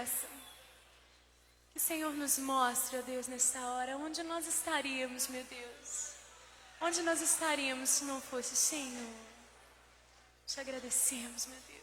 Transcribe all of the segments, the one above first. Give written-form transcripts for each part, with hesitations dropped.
graça. Que o Senhor nos mostre, ó Deus, nessa hora, onde nós estaríamos, meu Deus. Onde nós estaríamos se não fosse o Senhor. Te agradecemos, meu Deus.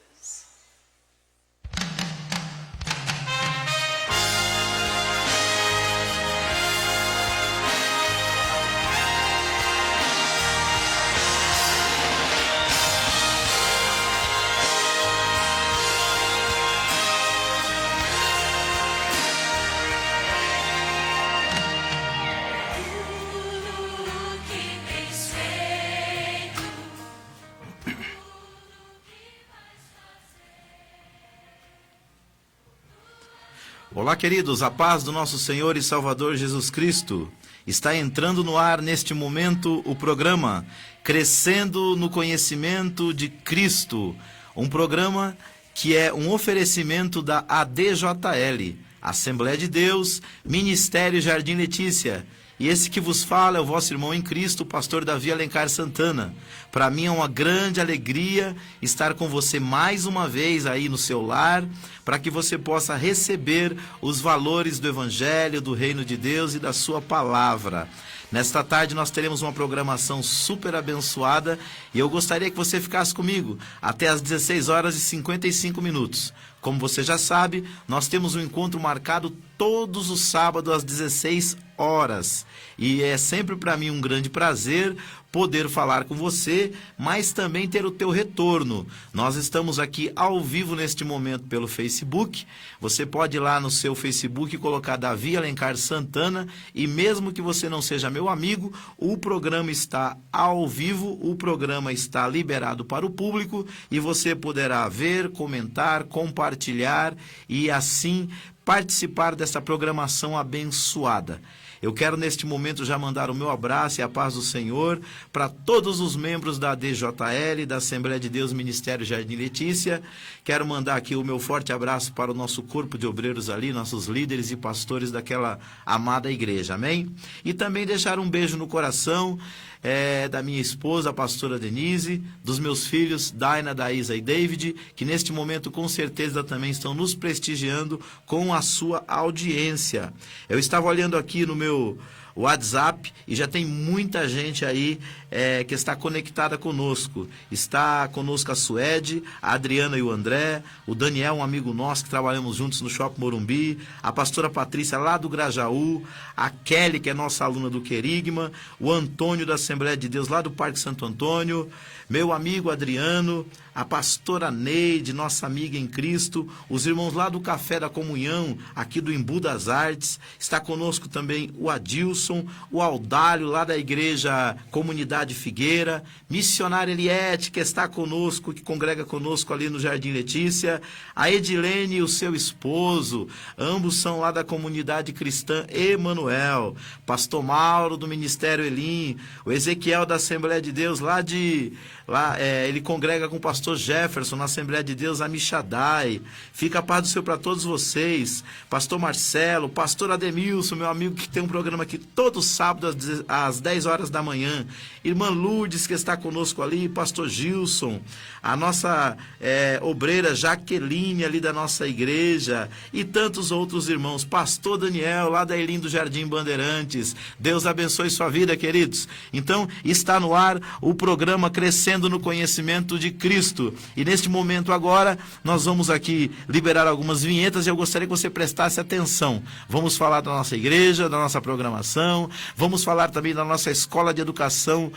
Olá, queridos, a paz do nosso Senhor e Salvador Jesus Cristo. Está entrando no ar neste momento o programa Crescendo no Conhecimento de Cristo, um programa que é um oferecimento da ADJL, Assembleia de Deus, Ministério Jardim Letícia. E esse que vos fala é o vosso irmão em Cristo, o pastor Davi Alencar Santana. Para mim é uma grande alegria estar com você mais uma vez aí no seu lar, para que você possa receber os valores do Evangelho, do Reino de Deus e da sua palavra. Nesta tarde nós teremos uma programação super abençoada e eu gostaria que você ficasse comigo até às 16 horas e 55 minutos. Como você já sabe, nós temos um encontro marcado todos os sábados às 16 horas. E é sempre para mim um grande prazer poder falar com você, mas também ter o teu retorno. Nós estamos aqui ao vivo neste momento pelo Facebook. Você pode ir lá no seu Facebook e colocar Davi Alencar Santana, e mesmo que você não seja meu amigo, o programa está ao vivo, o programa está liberado para o público e você poderá ver, comentar, compartilhar e assim participar dessa programação abençoada. Eu quero neste momento já mandar o meu abraço e a paz do Senhor para todos os membros da DJL, da Assembleia de Deus Ministério Jardim Letícia. Quero mandar aqui o meu forte abraço para o nosso corpo de obreiros ali, nossos líderes e pastores daquela amada igreja, amém? E também deixar um beijo no coração da minha esposa, a pastora Denise, dos meus filhos, Daina, Daísa e David, que neste momento com certeza também estão nos prestigiando com a sua audiência. Eu estava olhando aqui no meu WhatsApp e já tem muita gente aí que está conectada conosco. Está conosco a Suede, a Adriana e o André, o Daniel, um amigo nosso que trabalhamos juntos no Shopping Morumbi, a pastora Patrícia lá do Grajaú, a Kelly, que é nossa aluna do Querigma, o Antônio da Assembleia de Deus lá do Parque Santo Antônio, meu amigo Adriano, a pastora Neide, nossa amiga em Cristo, os irmãos lá do Café da Comunhão, aqui do Embu das Artes, está conosco também o Adilson, o Audálio lá da Igreja Comunidade Figueira, missionária Eliette, que está conosco, que congrega conosco ali no Jardim Letícia, a Edilene e o seu esposo, ambos são lá da Comunidade Cristã Emanuel, pastor Mauro do Ministério Elim, o Ezequiel da Assembleia de Deus ele congrega com o pastor Jefferson na Assembleia de Deus Amixadai. Fica a paz do Senhor para todos vocês. Pastor Marcelo, pastor Ademilson, meu amigo que tem um programa aqui todo sábado às 10 horas da manhã. Irmã Lourdes, que está conosco ali, pastor Gilson, a nossa obreira Jaqueline ali da nossa igreja e tantos outros irmãos. Pastor Daniel, lá da Elim do Jardim Bandeirantes. Deus abençoe sua vida, queridos. Então, está no ar o programa Crescendo no Conhecimento de Cristo. E neste momento agora, nós vamos aqui liberar algumas vinhetas e eu gostaria que você prestasse atenção. Vamos falar da nossa igreja, da nossa programação, vamos falar também da nossa escola de educação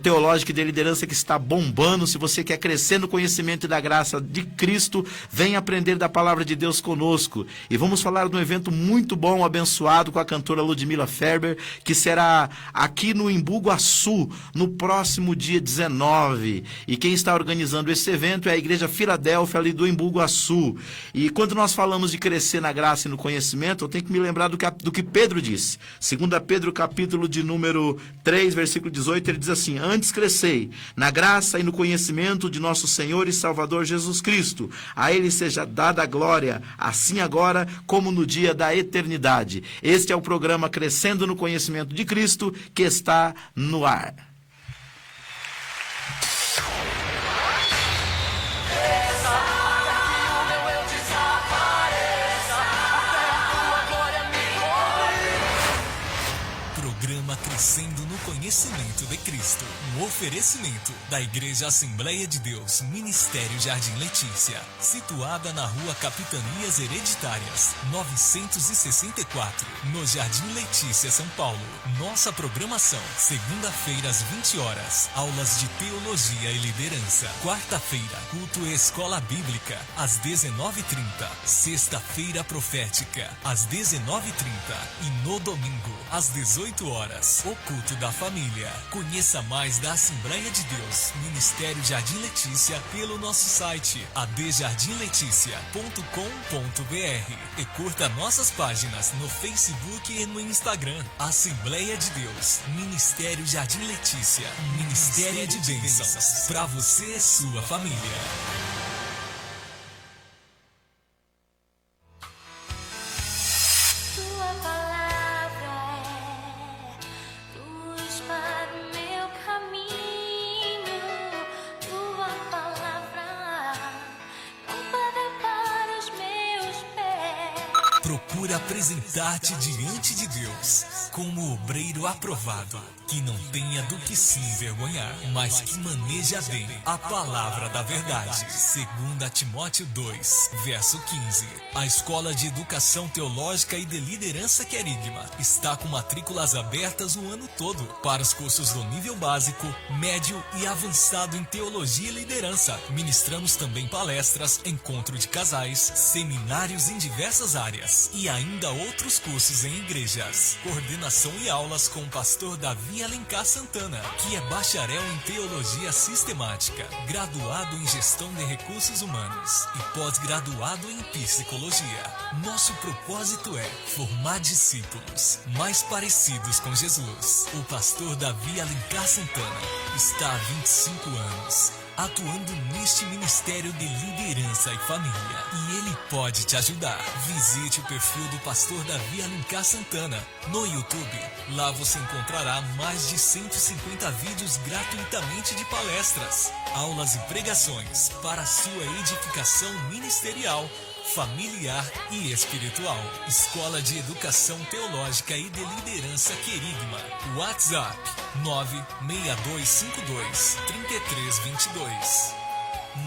teológica e de liderança que está bombando. Se você quer crescer no conhecimento e da graça de Cristo, vem aprender da palavra de Deus conosco. E vamos falar de um evento muito bom, abençoado, com a cantora Ludmila Ferber, que será aqui no Embu Guaçu, no próximo dia 19. E quem está organizando esse evento é a Igreja Filadélfia, ali do Embu Guaçu. E quando nós falamos de crescer na graça e no conhecimento, eu tenho que me lembrar do que Pedro disse. 2 Pedro, capítulo de número 3, versículo 18, ele diz assim: antes crescei na graça e no conhecimento de nosso Senhor e Salvador Jesus Cristo. A ele seja dada a glória, assim agora como no dia da eternidade. Este é o programa Crescendo no Conhecimento de Cristo, que está no ar. Crescendo no conhecimento de Cristo. Um oferecimento da Igreja Assembleia de Deus, Ministério Jardim Letícia, situada na Rua Capitanias Hereditárias, 964, no Jardim Letícia, São Paulo. Nossa programação: segunda-feira às 20 horas, aulas de teologia e liderança. Quarta-feira, culto e escola bíblica, às 19h30. Sexta-feira profética, às 19h30. E no domingo, às 18 horas, o culto da família. Conheça mais da Assembleia de Deus, Ministério Jardim Letícia, pelo nosso site adjardimleticia.com.br e curta nossas páginas no Facebook e no Instagram. Assembleia de Deus, Ministério Jardim Letícia, Ministério de Bênçãos para você e sua família. Procura apresentar-te diante de Deus como obreiro aprovado, que não tenha do que se envergonhar, mas que maneja bem a palavra da verdade. 2 Timóteo 2, verso 15. A Escola de Educação Teológica e de Liderança Querigma está com matrículas abertas o ano todo para os cursos do nível básico, médio e avançado em Teologia e Liderança. Ministramos também palestras, encontro de casais, seminários em diversas áreas e ainda outros cursos em igrejas. Coordenação e aulas com o pastor Davi Alencar Santana, que é bacharel em Teologia Sistemática, graduado em Gestão de Recursos Humanos e pós-graduado em Psicologia. Nosso propósito é formar discípulos mais parecidos com Jesus. O pastor Davi Alencar Santana está há 25 anos atuando neste ministério de liderança e família, e ele pode te ajudar. Visite o perfil do pastor Davi Alencar Santana no YouTube. Lá você encontrará mais de 150 vídeos gratuitamente de palestras, aulas e pregações para a sua edificação ministerial, familiar e espiritual. Escola de Educação Teológica e de Liderança Querigma. WhatsApp 96252-3322.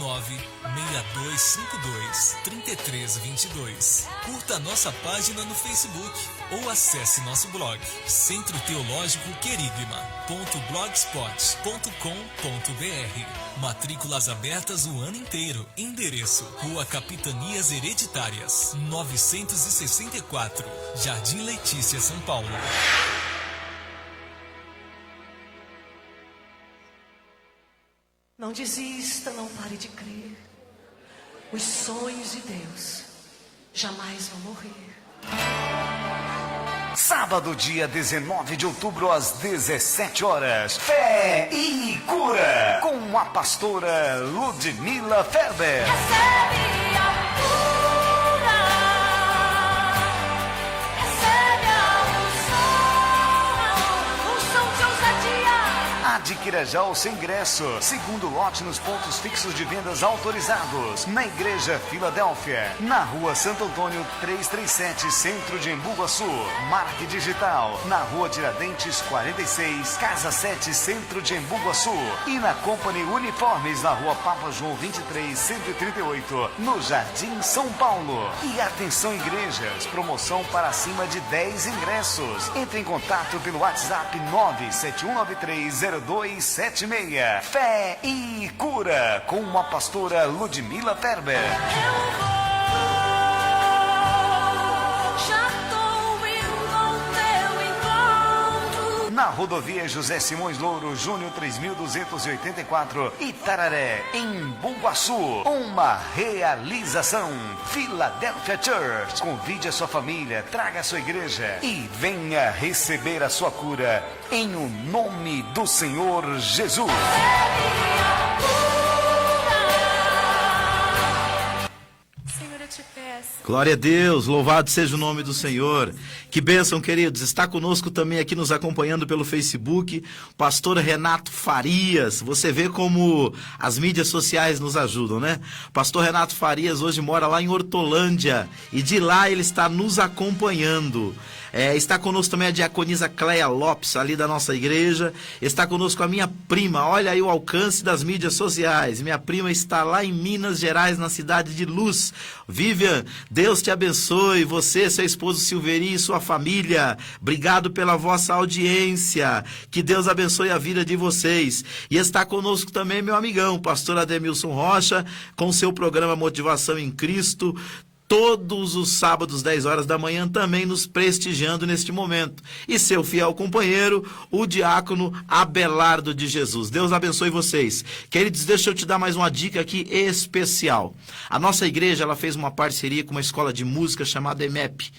96252-3322. Curta nossa página no Facebook ou acesse nosso blog Centro Teológico Querigma.blogspot.com.br. Matrículas abertas o ano inteiro. Endereço: Rua Capitanias Hereditárias, 964, Jardim Letícia, São Paulo. Não desista, não pare de crer. Os sonhos de Deus jamais vão morrer. Sábado, dia 19 de outubro, às 17 horas. Fé e Cura, com a pastora Ludmila Ferber. Recebe a cura, recebe a unção de ousadia. Adquira já o seu ingresso. Segundo lote nos pontos fixos de vendas autorizados. Na Igreja Filadélfia, na Rua Santo Antônio 337, Centro de Embu-Guaçu. Marque Digital, na Rua Tiradentes 46, Casa 7, Centro de Embu-Guaçu. E na Company Uniformes, na Rua Papa João 23, 138, no Jardim São Paulo. E atenção, igrejas, promoção para acima de 10 ingressos. Entre em contato pelo WhatsApp 971930276. Fé e Cura, com a pastora Ludmila Ferber. Já tô indo ao teu encontro. Na rodovia José Simões Louro Júnior 3284, Itararé, em Embu-Guaçu. Uma realização. Philadelphia Church. Convide a sua família, traga a sua igreja e venha receber a sua cura em o nome do Senhor Jesus. Senhor, eu te peço. Glória a Deus, louvado seja o nome do Senhor. Que bênção, queridos. Está conosco também aqui nos acompanhando pelo Facebook, pastor Renato Farias. Você vê como as mídias sociais nos ajudam, né? Pastor Renato Farias hoje mora lá em Hortolândia e de lá ele está nos acompanhando. Está conosco também a diaconisa Cleia Lopes, ali da nossa igreja. Está conosco a minha prima. Olha aí o alcance das mídias sociais. Minha prima está lá em Minas Gerais, na cidade de Luz. Vivian, Deus te abençoe. Você, seu esposo Silveri e sua família. Obrigado pela vossa audiência. Que Deus abençoe a vida de vocês. E está conosco também meu amigão, pastor Ademilson Rocha, com seu programa Motivação em Cristo. Todos os sábados, 10 horas da manhã, também nos prestigiando neste momento. E seu fiel companheiro, o diácono Abelardo de Jesus. Deus abençoe vocês. Queridos, deixa eu te dar mais uma dica aqui especial. A nossa igreja, ela fez uma parceria com uma escola de música chamada EMEP.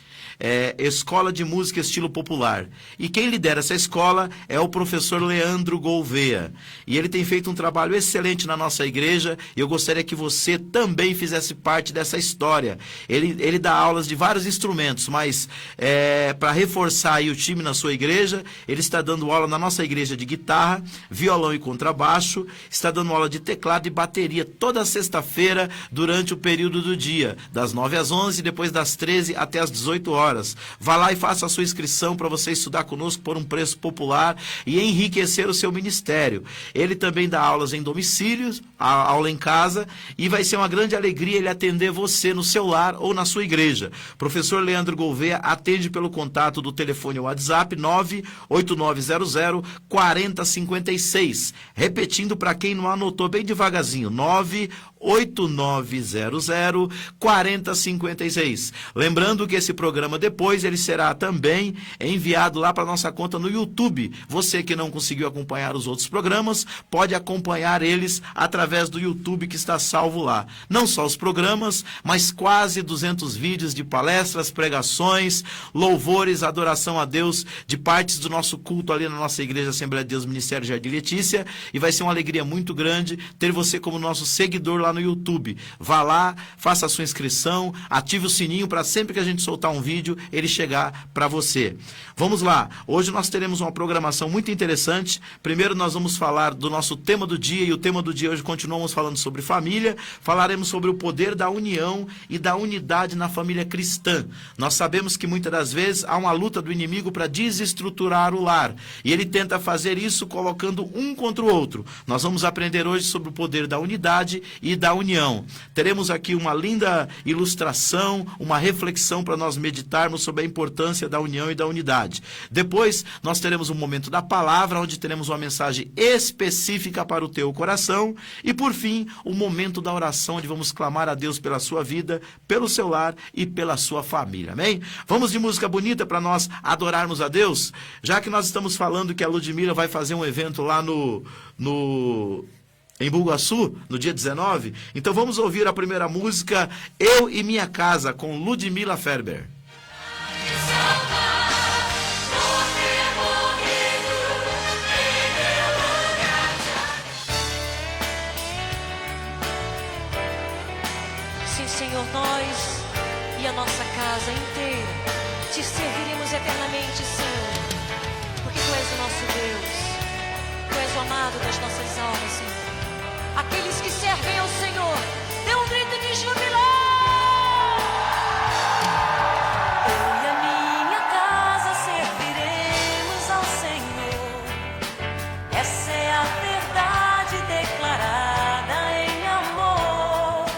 Escola de Música Estilo Popular. E quem lidera essa escola é o professor Leandro Gouveia. E ele tem feito um trabalho excelente na nossa igreja, e eu gostaria que você também fizesse parte dessa história. Ele dá aulas de vários instrumentos, mas para reforçar aí o time na sua igreja, ele está dando aula na nossa igreja de guitarra, violão e contrabaixo, está dando aula de teclado e bateria toda sexta-feira durante o período do dia, das 9 às 11, depois das 13 até às 18 horas. Vá lá e faça a sua inscrição para você estudar conosco por um preço popular e enriquecer o seu ministério. Ele também dá aulas em domicílios, aula em casa, e vai ser uma grande alegria ele atender você no seu lar ou na sua igreja. Professor Leandro Gouveia atende pelo contato do telefone WhatsApp 98900 4056. Repetindo para quem não anotou, bem devagarzinho, 98900 4056. Lembrando que esse programa depois ele será também enviado lá para nossa conta no YouTube. Você que não conseguiu acompanhar os outros programas, pode acompanhar eles através do YouTube que está salvo lá. Não só os programas, mas quase 200 vídeos de palestras, pregações, louvores, adoração a Deus, de partes do nosso culto ali na nossa igreja Assembleia de Deus Ministério Jardim Letícia, e vai ser uma alegria muito grande ter você como nosso seguidor lá no YouTube. Vá lá, faça a sua inscrição, ative o sininho para sempre que a gente soltar um vídeo, ele chegar para você. Vamos lá, hoje nós teremos uma programação muito interessante. Primeiro nós vamos falar do nosso tema do dia, e o tema do dia hoje continuamos falando sobre família. Falaremos sobre o poder da união e da unidade na família cristã. Nós sabemos que muitas das vezes há uma luta do inimigo para desestruturar o lar, e ele tenta fazer isso colocando um contra o outro. Nós vamos aprender hoje sobre o poder da unidade e da união. Teremos aqui uma linda ilustração, uma reflexão para nós meditarmos sobre a importância da união e da unidade. Depois, nós teremos um momento da palavra, onde teremos uma mensagem específica para o teu coração. E, por fim, o momento da oração, onde vamos clamar a Deus pela sua vida, pelo seu lar e pela sua família. Amém? Vamos de música bonita para nós adorarmos a Deus? Já que nós estamos falando que a Ludmila vai fazer um evento lá em Bugaçu, no dia 19. Então vamos ouvir a primeira música, Eu e Minha Casa, com Ludmila Ferber. Sim, Senhor, nós e a nossa casa inteira te serviremos eternamente, Senhor, porque Tu és o nosso Deus, Tu és o amado das nossas almas, Senhor. Aqueles que servem ao Senhor, dê um grito de júbilo. Eu e a minha casa serviremos ao Senhor. Essa é a verdade declarada em amor.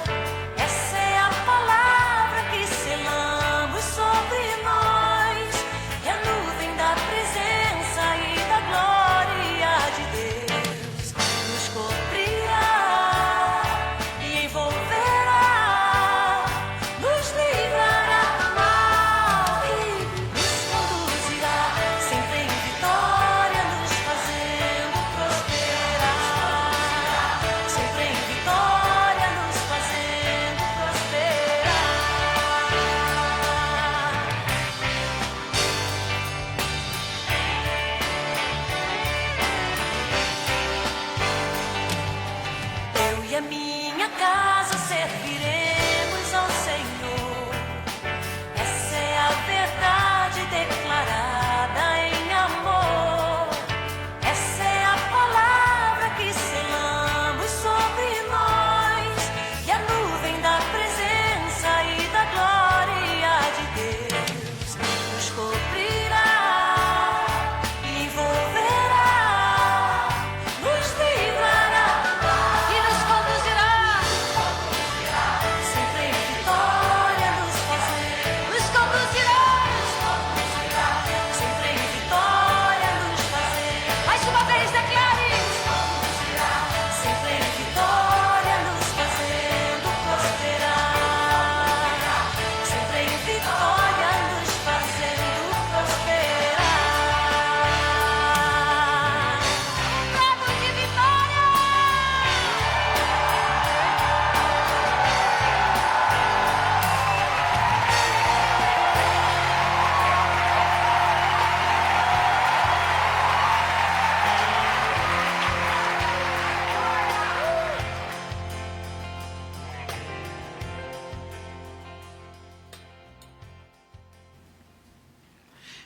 Essa é a palavra que selamos sobre nós. É a nuvem da presença e da glória de Deus nos cobrirá e envolverá.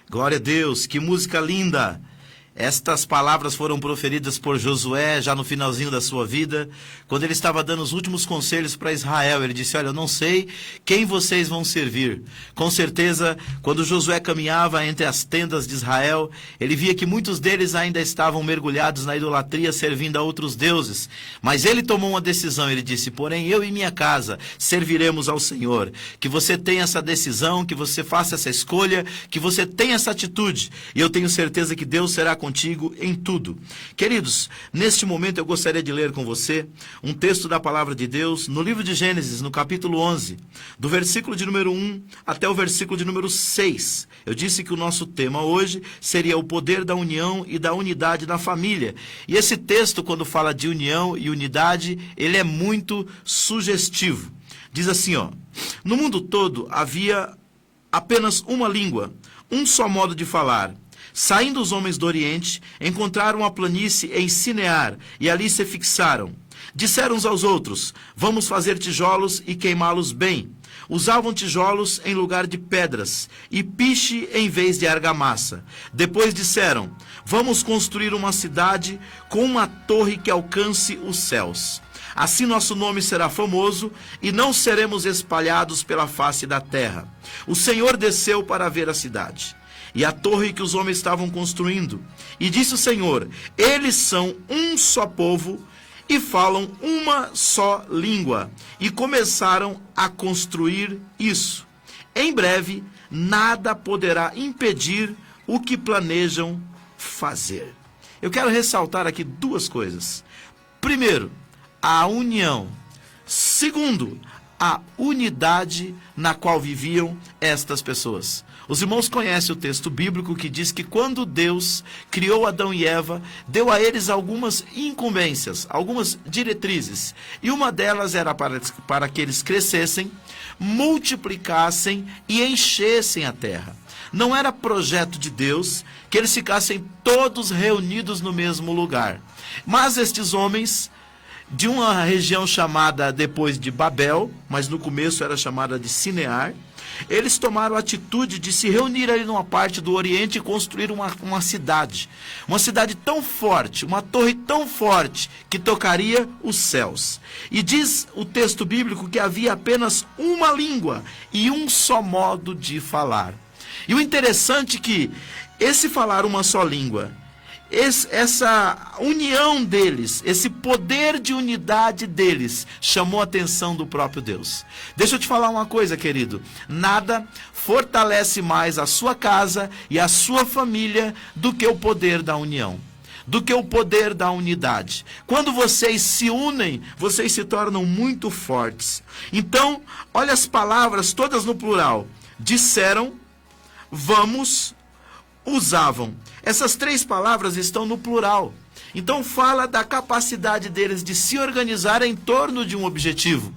Glória a Deus, que música linda! Estas palavras foram proferidas por Josué já no finalzinho da sua vida, quando ele estava dando os últimos conselhos para Israel. Ele disse: olha, eu não sei quem vocês vão servir. Com certeza, quando Josué caminhava entre as tendas de Israel, ele via que muitos deles ainda estavam mergulhados na idolatria, servindo a outros deuses. Mas ele tomou uma decisão, ele disse: porém, eu e minha casa serviremos ao Senhor. Que você tenha essa decisão, que você faça essa escolha, que você tenha essa atitude. E eu tenho certeza que Deus será contigo em tudo. Queridos, neste momento eu gostaria de ler com você um texto da palavra de Deus no livro de Gênesis, no capítulo 11, do versículo de número 1 até o versículo de número 6. Eu disse que o nosso tema hoje seria o poder da união e da unidade na família. E esse texto, quando fala de união e unidade, ele é muito sugestivo. Diz assim, ó: no mundo todo havia apenas uma língua, um só modo de falar. Saindo os homens do Oriente, encontraram uma planície em Sinear, e ali se fixaram. Disseram uns aos outros: vamos fazer tijolos e queimá-los bem. Usavam tijolos em lugar de pedras, e piche em vez de argamassa. Depois disseram: vamos construir uma cidade com uma torre que alcance os céus. Assim nosso nome será famoso, e não seremos espalhados pela face da terra. O Senhor desceu para ver a cidade e a torre que os homens estavam construindo. E disse o Senhor: eles são um só povo e falam uma só língua. E começaram a construir isso. Em breve, nada poderá impedir o que planejam fazer. Eu quero ressaltar aqui duas coisas. Primeiro, a união. Segundo, a unidade na qual viviam estas pessoas. Os irmãos conhecem o texto bíblico que diz que quando Deus criou Adão e Eva, deu a eles algumas incumbências, algumas diretrizes. E uma delas era para que eles crescessem, multiplicassem e enchessem a terra. Não era projeto de Deus que eles ficassem todos reunidos no mesmo lugar. Mas estes homens, de uma região chamada depois de Babel, mas no começo era chamada de Sinear, eles tomaram a atitude de se reunir ali numa parte do Oriente e construir uma cidade tão forte, uma torre tão forte, que tocaria os céus. E diz o texto bíblico que havia apenas uma língua e um só modo de falar. E o interessante é que esse falar uma só língua, essa união deles, esse poder de unidade deles, chamou a atenção do próprio Deus. Deixa eu te falar uma coisa, querido: nada fortalece mais a sua casa e a sua família do que o poder da união, do que o poder da unidade. Quando vocês se unem, vocês se tornam muito fortes. Então, olha as palavras todas no plural: disseram, vamos, usavam. Essas três palavras estão no plural. Então fala da capacidade deles de se organizar em torno de um objetivo.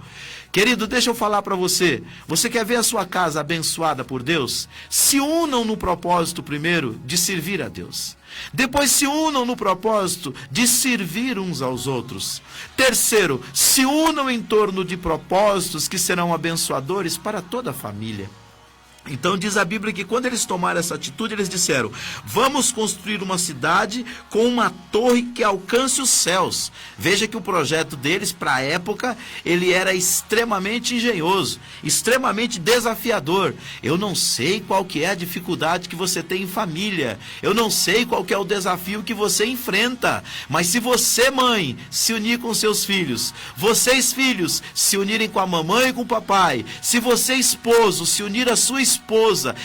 Querido, deixa eu falar para você. Você quer ver a sua casa abençoada por Deus? Se unam no propósito primeiro de servir a Deus. Depois se unam no propósito de servir uns aos outros. Terceiro, se unam em torno de propósitos que serão abençoadores para toda a família. Então diz a Bíblia que quando eles tomaram essa atitude, eles disseram: vamos construir uma cidade com uma torre que alcance os céus. Veja que o projeto deles, para a época, ele era extremamente engenhoso, extremamente desafiador. Eu não sei qual que é a dificuldade que você tem em família, eu não sei qual que é o desafio que você enfrenta, mas se você, mãe, se unir com seus filhos, vocês, filhos, se unirem com a mamãe e com o papai, se você, esposo, se unir à sua esposa,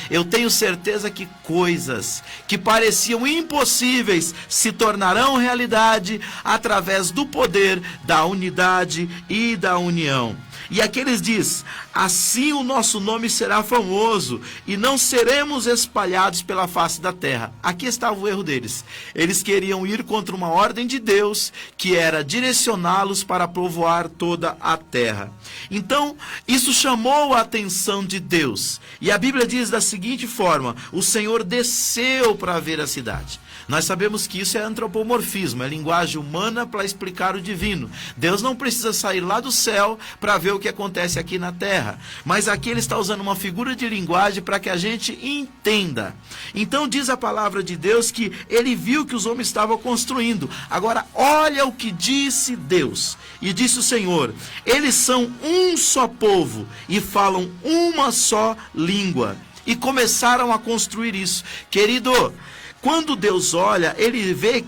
eu tenho certeza que coisas que pareciam impossíveis se tornarão realidade através do poder da unidade e da união. E aqui eles diz: assim o nosso nome será famoso e não seremos espalhados pela face da terra. Aqui estava o erro deles. Eles queriam ir contra uma ordem de Deus, que era direcioná-los para povoar toda a terra. Então, isso chamou a atenção de Deus. E a Bíblia diz da seguinte forma: o Senhor desceu para ver a cidade. Nós sabemos que isso é antropomorfismo, é linguagem humana para explicar o divino. Deus não precisa sair lá do céu para ver o que acontece aqui na terra. Mas aqui ele está usando uma figura de linguagem para que a gente entenda. Então diz a palavra de Deus que ele viu que os homens estavam construindo. Agora olha o que disse Deus. E disse o Senhor: eles são um só povo e falam uma só língua. E começaram a construir isso. Querido, quando Deus olha, ele vê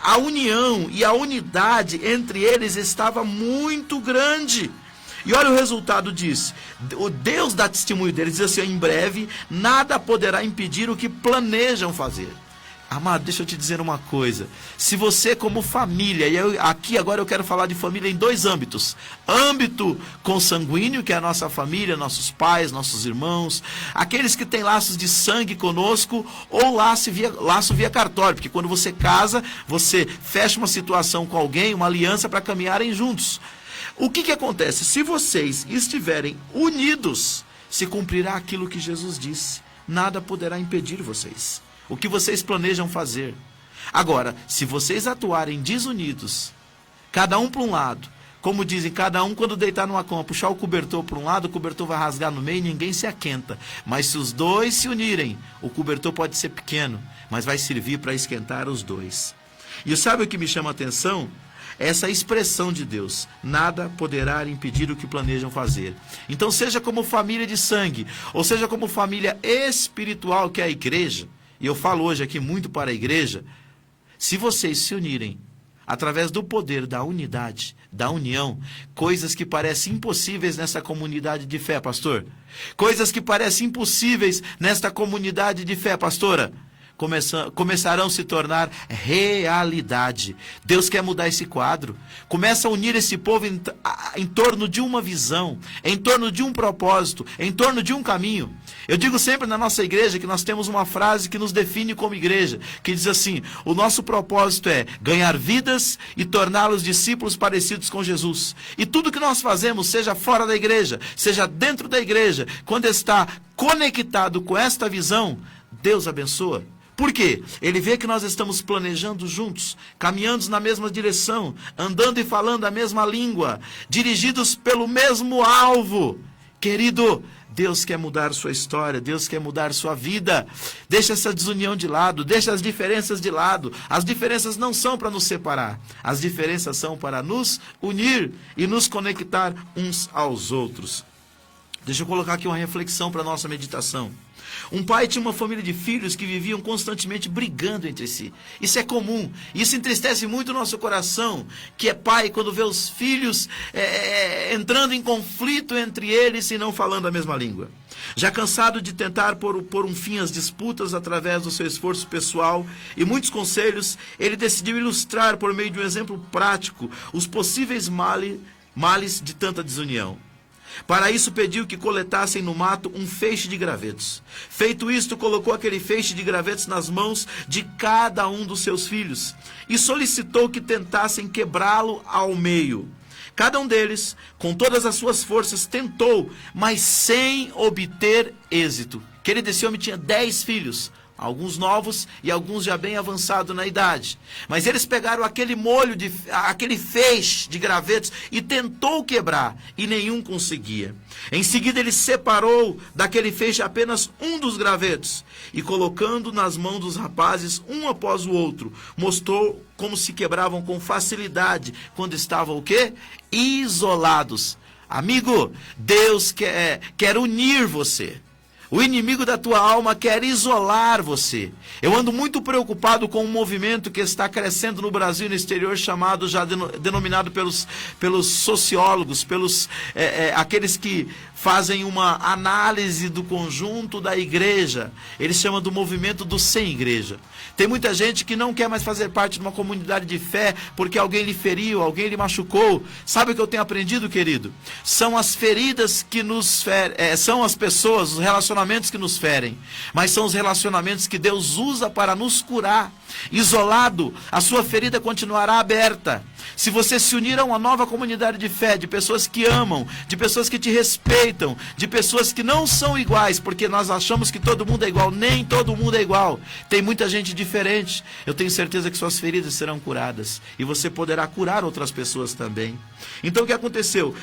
a união e a unidade entre eles estava muito grande. E olha o resultado disso. O Deus dá testemunho deles, diz assim: em breve nada poderá impedir o que planejam fazer. Amado, deixa eu te dizer uma coisa. Se você como família, e aqui agora eu quero falar de família em dois âmbitos. Âmbito consanguíneo, que é a nossa família, nossos pais, nossos irmãos, aqueles que têm laços de sangue conosco, ou laço via cartório, porque quando você casa, você fecha uma situação com alguém, uma aliança para caminharem juntos. O que acontece? Se vocês estiverem unidos, se cumprirá aquilo que Jesus disse. Nada poderá impedir vocês. O que vocês planejam fazer. Agora, se vocês atuarem desunidos, cada um para um lado, como dizem, cada um quando deitar numa cama, puxar o cobertor para um lado, o cobertor vai rasgar no meio e ninguém se aquenta. Mas se os dois se unirem, o cobertor pode ser pequeno, mas vai servir para esquentar os dois. E sabe o que me chama a atenção? Essa expressão de Deus: nada poderá impedir o que planejam fazer. Então seja como família de sangue, ou seja como família espiritual, que é a igreja, e eu falo hoje aqui muito para a igreja, se vocês se unirem através do poder da unidade, da união, coisas que parecem impossíveis nessa comunidade de fé, pastor, coisas que parecem impossíveis nesta comunidade de fé, pastora, começarão a se tornar realidade. Deus quer mudar esse quadro. Começa a unir esse povo em torno de uma visão, em torno de um propósito, em torno de um caminho. Eu digo sempre na nossa igreja que nós temos uma frase que nos define como igreja, que diz assim: o nosso propósito é ganhar vidas e torná-los discípulos parecidos com Jesus. E tudo que nós fazemos, seja fora da igreja, seja dentro da igreja, quando está conectado com esta visão, Deus abençoa. Por quê? Ele vê que nós estamos planejando juntos, caminhando na mesma direção, andando e falando a mesma língua, dirigidos pelo mesmo alvo. Querido, Deus quer mudar sua história, Deus quer mudar sua vida. Deixa essa desunião de lado, deixa as diferenças de lado. As diferenças não são para nos separar, as diferenças são para nos unir e nos conectar uns aos outros. Deixa eu colocar aqui uma reflexão para a nossa meditação. Um pai tinha uma família de filhos que viviam constantemente brigando entre si. Isso é comum. Isso entristece muito o nosso coração, que é pai, quando vê os filhos entrando em conflito entre eles e não falando a mesma língua. Já cansado de tentar pôr um fim às disputas através do seu esforço pessoal e muitos conselhos, ele decidiu ilustrar por meio de um exemplo prático os possíveis males de tanta desunião. Para isso pediu que coletassem no mato um feixe de gravetos. Feito isto, colocou aquele feixe de gravetos nas mãos de cada um dos seus filhos e solicitou que tentassem quebrá-lo ao meio. Cada um deles, com todas as suas forças, tentou, mas sem obter êxito. Querido, esse homem tinha 10 filhos, alguns novos e alguns já bem avançados na idade. Mas eles pegaram aquele feixe de gravetos e tentou quebrar, e nenhum conseguia. Em seguida ele separou daquele feixe apenas um dos gravetos, e colocando nas mãos dos rapazes, um após o outro, mostrou como se quebravam com facilidade, quando estavam o quê? Isolados. Amigo, Deus quer unir você. O inimigo da tua alma quer isolar você. Eu ando muito preocupado com um movimento que está crescendo no Brasil e no exterior, chamado, já denominado pelos sociólogos, pelos aqueles que fazem uma análise do conjunto da igreja. Eles chamam do movimento do sem igreja. Tem muita gente que não quer mais fazer parte de uma comunidade de fé porque alguém lhe feriu, alguém lhe machucou. Sabe o que eu tenho aprendido, querido? São as feridas que nos ferem, são as pessoas, os relacionamentos que nos ferem, mas são os relacionamentos que Deus usa para nos curar. Isolado, a sua ferida continuará aberta. Se você se unir a uma nova comunidade de fé, de pessoas que amam, de pessoas que te respeitam, de pessoas que não são iguais, porque nós achamos que todo mundo é igual, nem todo mundo é igual. Tem muita gente diferente. Eu tenho certeza que suas feridas serão curadas e você poderá curar outras pessoas também. Então o que aconteceu?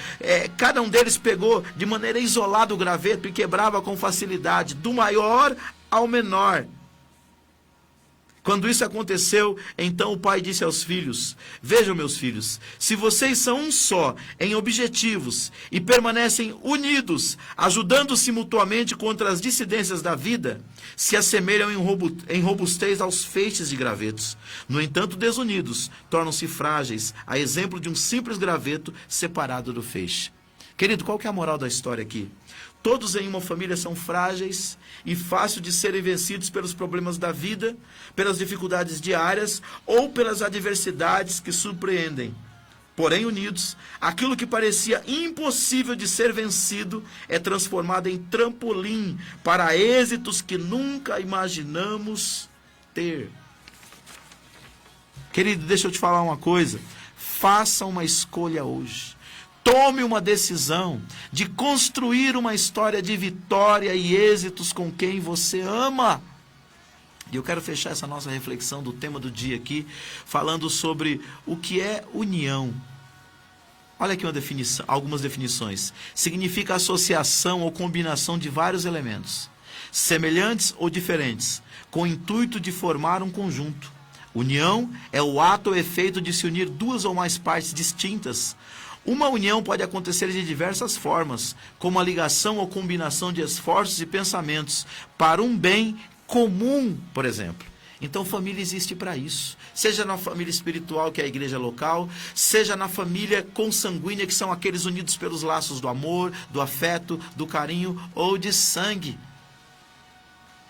Cada um deles pegou de maneira isolada o graveto e quebrava com facilidade, do maior ao menor. Quando isso aconteceu, então o pai disse aos filhos: vejam, meus filhos, se vocês são um só em objetivos e permanecem unidos, ajudando-se mutuamente contra as dissidências da vida, se assemelham em robustez aos feixes de gravetos. No entanto, desunidos, tornam-se frágeis, a exemplo de um simples graveto separado do feixe. Querido, qual que é a moral da história aqui? Todos em uma família são frágeis e fácil de serem vencidos pelos problemas da vida, pelas dificuldades diárias ou pelas adversidades que surpreendem. Porém, unidos, aquilo que parecia impossível de ser vencido é transformado em trampolim para êxitos que nunca imaginamos ter. Querido, deixa eu te falar uma coisa. Faça uma escolha hoje. Tome uma decisão de construir uma história de vitória e êxitos com quem você ama. E eu quero fechar essa nossa reflexão do tema do dia aqui, falando sobre o que é união. Olha aqui algumas definições. Significa associação ou combinação de vários elementos, semelhantes ou diferentes, com o intuito de formar um conjunto. União é o ato ou efeito de se unir duas ou mais partes distintas. Uma união pode acontecer de diversas formas, como a ligação ou combinação de esforços e pensamentos para um bem comum, por exemplo. Então, família existe para isso. Seja na família espiritual, que é a igreja local, seja na família consanguínea, que são aqueles unidos pelos laços do amor, do afeto, do carinho ou de sangue.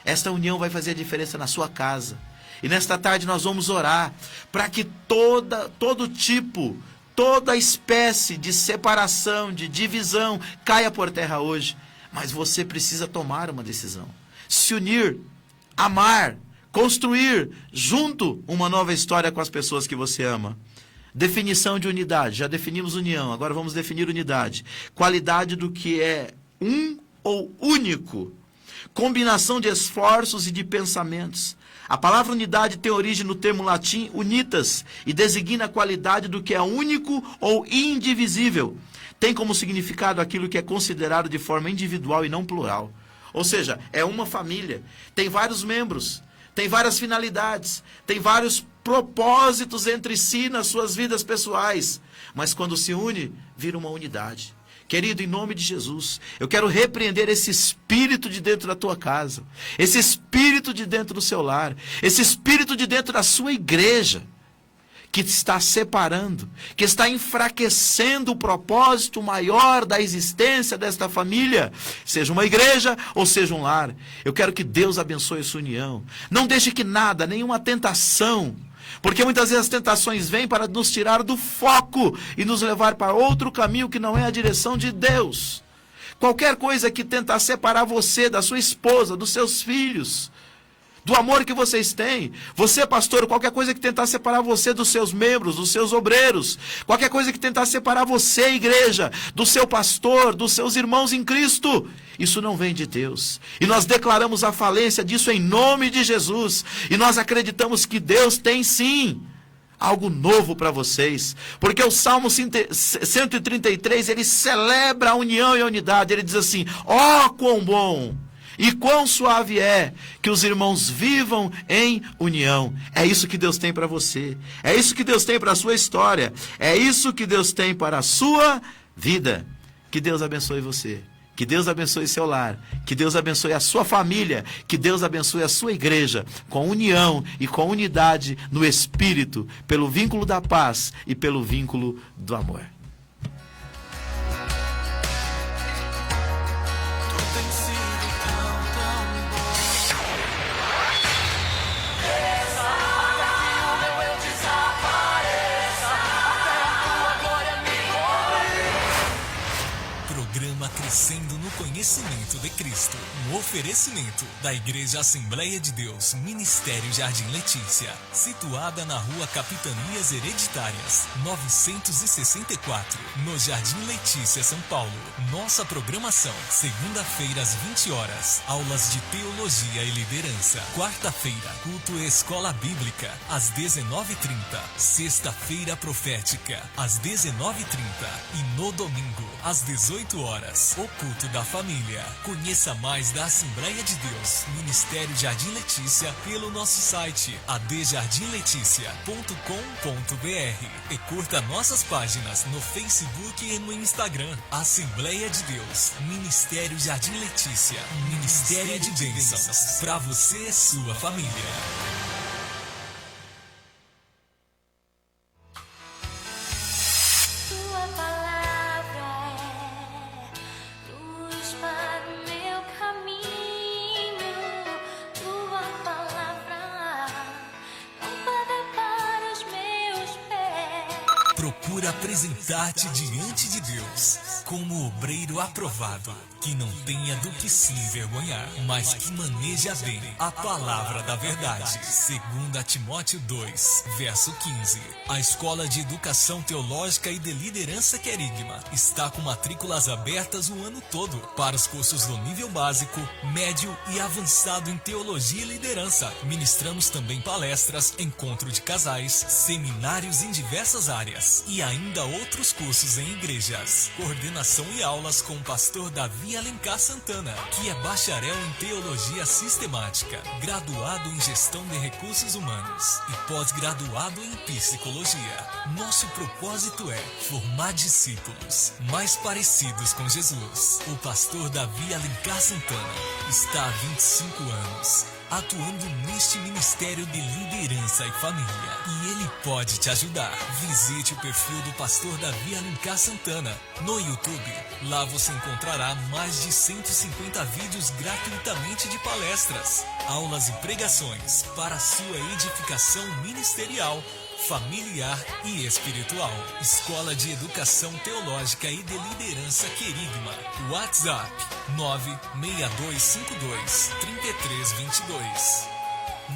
Esta união vai fazer a diferença na sua casa. E nesta tarde nós vamos orar para que toda espécie de separação, de divisão, caia por terra hoje. Mas você precisa tomar uma decisão. Se unir, amar, construir junto uma nova história com as pessoas que você ama. Definição de unidade. Já definimos união, agora vamos definir unidade. Qualidade do que é um ou único. Combinação de esforços e de pensamentos. A palavra unidade tem origem no termo latim unitas e designa a qualidade do que é único ou indivisível. Tem como significado aquilo que é considerado de forma individual e não plural. Ou seja, é uma família, tem vários membros, tem várias finalidades, tem vários propósitos entre si nas suas vidas pessoais. Mas quando se une, vira uma unidade. Querido, em nome de Jesus, eu quero repreender esse espírito de dentro da tua casa, esse espírito de dentro do seu lar, esse espírito de dentro da sua igreja, que está separando, que está enfraquecendo o propósito maior da existência desta família, seja uma igreja ou seja um lar. Eu quero que Deus abençoe a sua união. Não deixe que nada, nenhuma tentação, porque muitas vezes as tentações vêm para nos tirar do foco e nos levar para outro caminho que não é a direção de Deus. Qualquer coisa que tentar separar você da sua esposa, dos seus filhos, do amor que vocês têm. Você, pastor, qualquer coisa que tentar separar você dos seus membros, dos seus obreiros, qualquer coisa que tentar separar você, igreja, do seu pastor, dos seus irmãos em Cristo, isso não vem de Deus. E nós declaramos a falência disso em nome de Jesus. E nós acreditamos que Deus tem sim algo novo para vocês. Porque o Salmo 133, ele celebra a união e a unidade. Ele diz assim: ó, quão bom e quão suave é que os irmãos vivam em união. É isso que Deus tem para você. É isso que Deus tem para a sua história. É isso que Deus tem para a sua vida. Que Deus abençoe você. Que Deus abençoe seu lar. Que Deus abençoe a sua família. Que Deus abençoe a sua igreja. Com união e com unidade no Espírito. Pelo vínculo da paz e pelo vínculo do amor. Crescendo no conhecimento de Cristo. Um oferecimento da Igreja Assembleia de Deus, Ministério Jardim Letícia, situada na Rua Capitanias Hereditárias, 964, no Jardim Letícia, São Paulo. Nossa programação: segunda-feira às 20 horas, aulas de teologia e liderança. Quarta-feira, culto e escola bíblica, às 19h30. Sexta-feira profética, às 19h30. E no domingo, às 18 horas, o culto da família. Conheça mais da Assembleia de Deus, Ministério Jardim Letícia, pelo nosso site adjardimleticia.com.br e curta nossas páginas no Facebook e no Instagram. Assembleia de Deus, Ministério Jardim Letícia, Ministério de Bênçãos para você e sua família. Tua palavra é luz para o meu caminho. Tua palavra lâmpada para os meus pés. Procura apresentar-te diante de Deus como obreiro aprovado, que não tenha do que se envergonhar, mas que maneja bem a palavra da verdade. 2 Timóteo 2, verso 15. A Escola de Educação Teológica e de Liderança Querigma está com matrículas abertas o ano todo para os cursos do nível básico, médio e avançado em Teologia e Liderança. Ministramos também palestras, encontro de casais, seminários em diversas áreas e ainda outros cursos em igrejas. Coordenação e aulas com o pastor Davi Alencar Santana, que é bacharel em Teologia Sistemática, graduado em Gestão de Recursos Humanos e pós-graduado em Psicologia. Nosso propósito é formar discípulos mais parecidos com Jesus. O pastor Davi Alencar Santana está há 25 anos atuando neste ministério de liderança e família, e ele pode te ajudar. Visite o perfil do pastor Davi Alencar Santana no YouTube. Lá você encontrará mais de 150 vídeos gratuitamente de palestras, aulas e pregações para a sua edificação ministerial, familiar e espiritual. Escola de Educação Teológica e de Liderança Querigma. WhatsApp 96252-3322.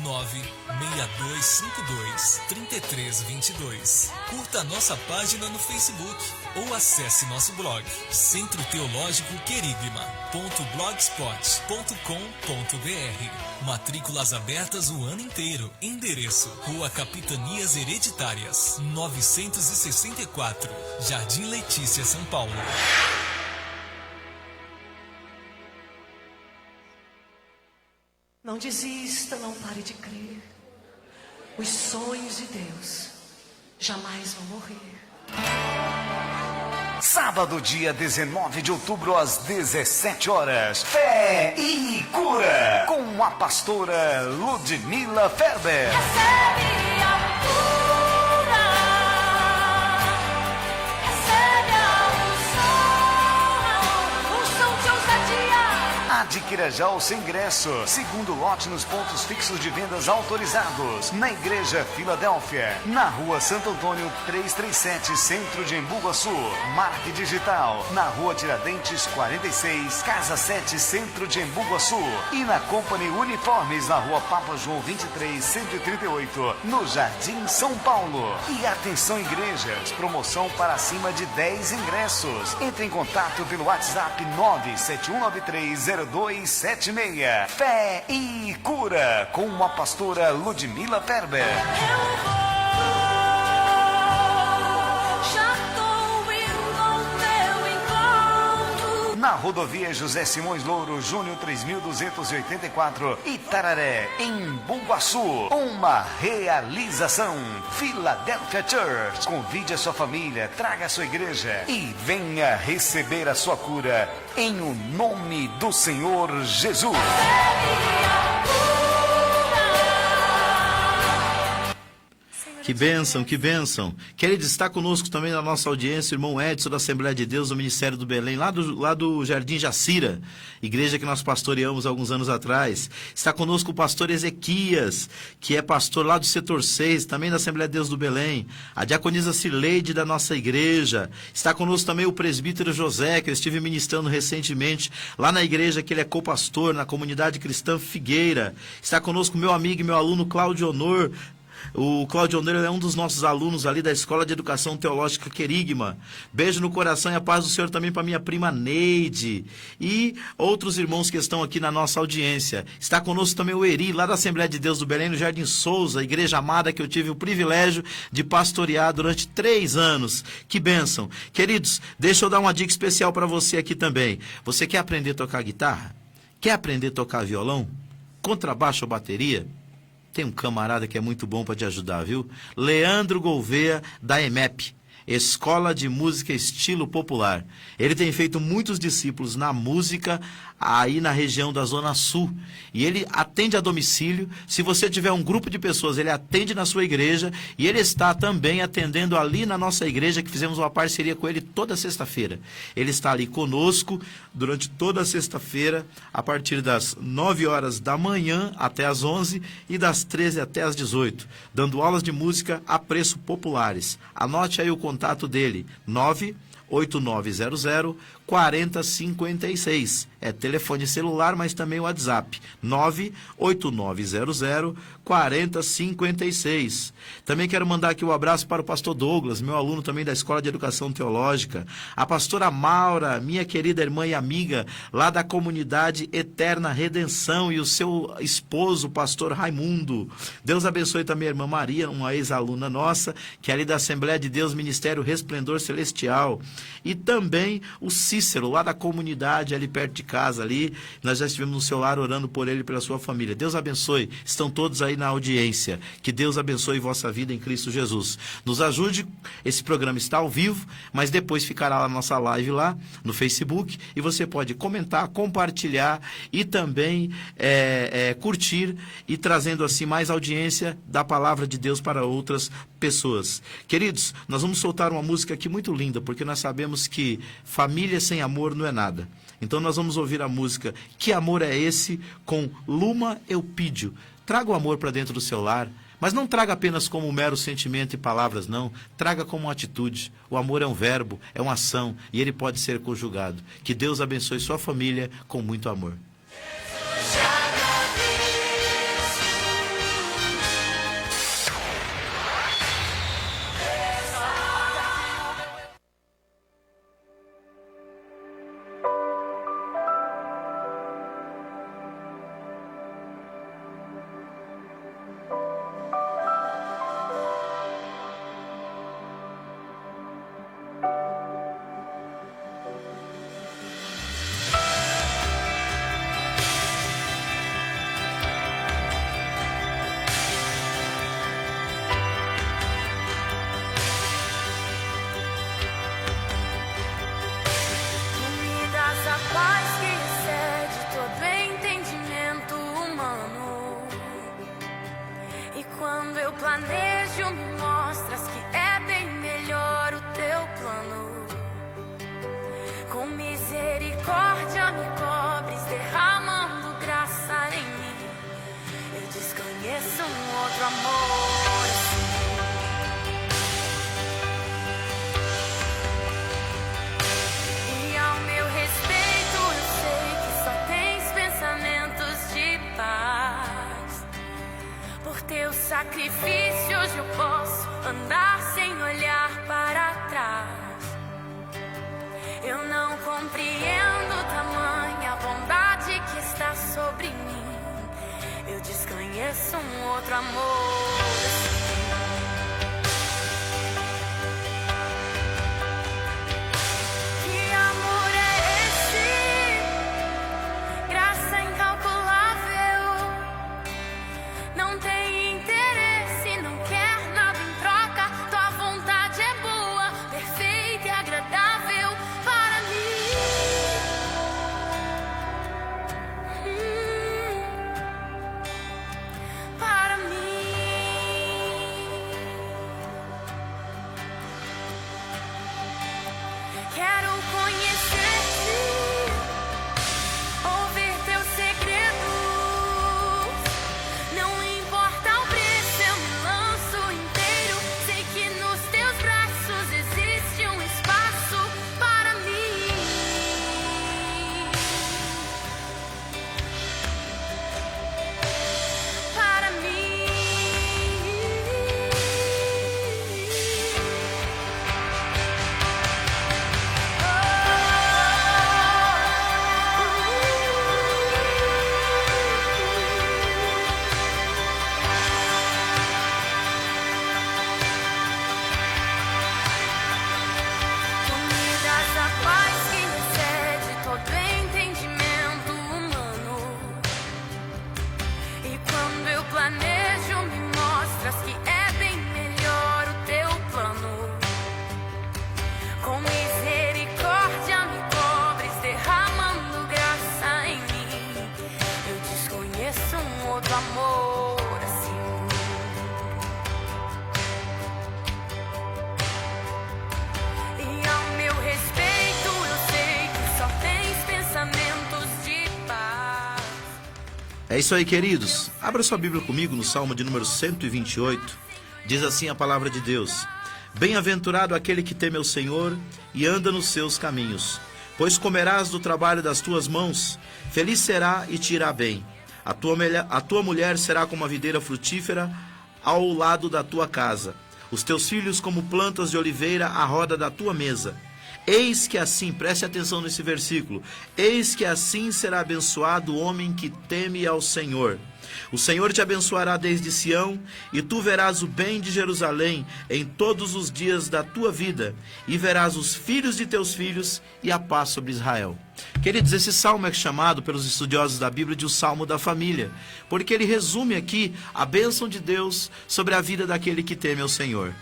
96252-3322. Curta nossa página no Facebook ou acesse nosso blog Centro Teológico Querigma.blogspot.com.br. Matrículas abertas o ano inteiro. Endereço: Rua Capitanias Hereditárias, 964, Jardim Letícia, São Paulo. Não desista, não pare de crer. Os sonhos de Deus jamais vão morrer. Sábado, dia 19 de outubro, às 17 horas. Fé e Cura, com a pastora Ludmila Ferber. Recebe a cura, recebe a unção de ousadia. Adquira já o seu ingresso. Segundo lote nos pontos fixos de vendas autorizados. Na Igreja Filadélfia, na Rua Santo Antônio 337, Centro de Embu-Guaçu. Marque Digital, na Rua Tiradentes 46, Casa 7, Centro de Embu-Guaçu. E na Company Uniformes, na Rua Papa João 23, 138, no Jardim São Paulo. E atenção, igrejas, promoção para acima de 10 ingressos. Entre em contato pelo WhatsApp 971930276. Fé e Cura, com a pastora Ludmila Ferber. Já estou indo ao teu encontro. Na rodovia José Simões Louro Júnior 3284, Itararé, em Embu-Guaçu. Uma realização Philadelphia Church. Convide a sua família, traga a sua igreja e venha receber a sua cura em o nome do Senhor Jesus. Que bênção, que bênção. Querido, está conosco também na nossa audiência o irmão Edson da Assembleia de Deus do Ministério do Belém, lá do Jardim Jacira, igreja que nós pastoreamos alguns anos atrás. Está conosco o pastor Ezequias, que é pastor lá do setor 6, também da Assembleia de Deus do Belém. A diaconisa Cileide da nossa igreja. Está conosco também o presbítero José, que eu estive ministrando recentemente lá na igreja que ele é copastor, na comunidade cristã Figueira. Está conosco meu amigo e meu aluno Cláudio Honor. O Cláudio Honor é um dos nossos alunos ali da Escola de Educação Teológica Querigma. Beijo no coração e a paz do Senhor também para minha prima Neide. E outros irmãos que estão aqui na nossa audiência. Está conosco também o Eri, lá da Assembleia de Deus do Belém, no Jardim Souza, igreja amada que eu tive o privilégio de pastorear durante 3 anos. Que bênção. Queridos, deixa eu dar uma dica especial para você aqui também. Você quer aprender a tocar guitarra? Quer aprender a tocar violão? Contrabaixo ou bateria? Tem um camarada que é muito bom para te ajudar, viu? Leandro Gouveia, da EMEP, Escola de Música Estilo Popular. Ele tem feito muitos discípulos na música aí na região da Zona Sul. E ele atende a domicílio. Se você tiver um grupo de pessoas, ele atende na sua igreja. E ele está também atendendo ali na nossa igreja, que fizemos uma parceria com ele toda sexta-feira. Ele está ali conosco durante toda a sexta-feira, a partir das 9 horas da manhã até as 11 e das 13 até as 18, dando aulas de música a preço populares. Anote aí o contato dele, 98900-4056. É telefone celular, mas também o WhatsApp, 98900-4056. Também quero mandar aqui um abraço para o pastor Douglas, meu aluno também da Escola de Educação Teológica, a pastora Maura, minha querida irmã e amiga, lá da comunidade Eterna Redenção, e o seu esposo, o pastor Raimundo. Deus abençoe também a irmã Maria, uma ex-aluna nossa, que é ali da Assembleia de Deus, Ministério Resplendor Celestial. E também o Cícero, lá da comunidade, ali perto de casa, ali. Nós já estivemos no seu lar orando por ele e pela sua família. Deus abençoe. Estão todos aí na audiência. Que Deus abençoe vossa vida em Cristo Jesus. Nos ajude. Esse programa está ao vivo, mas depois ficará a nossa live lá no Facebook e você pode comentar, compartilhar e também curtir e trazendo assim mais audiência da palavra de Deus para outras pessoas. Queridos, nós vamos soltar uma música aqui muito linda, porque nós sabemos que família sem amor não é nada. Então nós vamos ouvir a música Que Amor é Esse, com Luma Eupídio. Traga o amor para dentro do seu lar, mas não traga apenas como um mero sentimento e palavras, não. Traga como uma atitude. O amor é um verbo, é uma ação, e ele pode ser conjugado. Que Deus abençoe sua família com muito amor. Sacrifício, hoje eu posso andar sem olhar para trás. Eu não compreendo tamanha bondade que está sobre mim. Eu desconheço um outro amor. Que amor é esse? Graça incalculável. Não tem para mim. outro amor assim. E ao meu respeito eu sei que só tens pensamentos de paz. É isso aí, queridos. Abra sua Bíblia comigo no Salmo de número 128. Diz assim a palavra de Deus: Bem-aventurado aquele que teme ao Senhor e anda nos seus caminhos, pois comerás do trabalho das tuas mãos, feliz será e te irá bem. A tua mulher será como a videira frutífera ao lado da tua casa, os teus filhos como plantas de oliveira à roda da tua mesa. Eis que assim, preste atenção nesse versículo, eis que assim será abençoado o homem que teme ao Senhor. O Senhor te abençoará desde Sião, e tu verás o bem de Jerusalém em todos os dias da tua vida, e verás os filhos de teus filhos e a paz sobre Israel. Queridos, esse salmo é chamado pelos estudiosos da Bíblia de o Salmo da Família, porque ele resume aqui a bênção de Deus sobre a vida daquele que teme ao Senhor.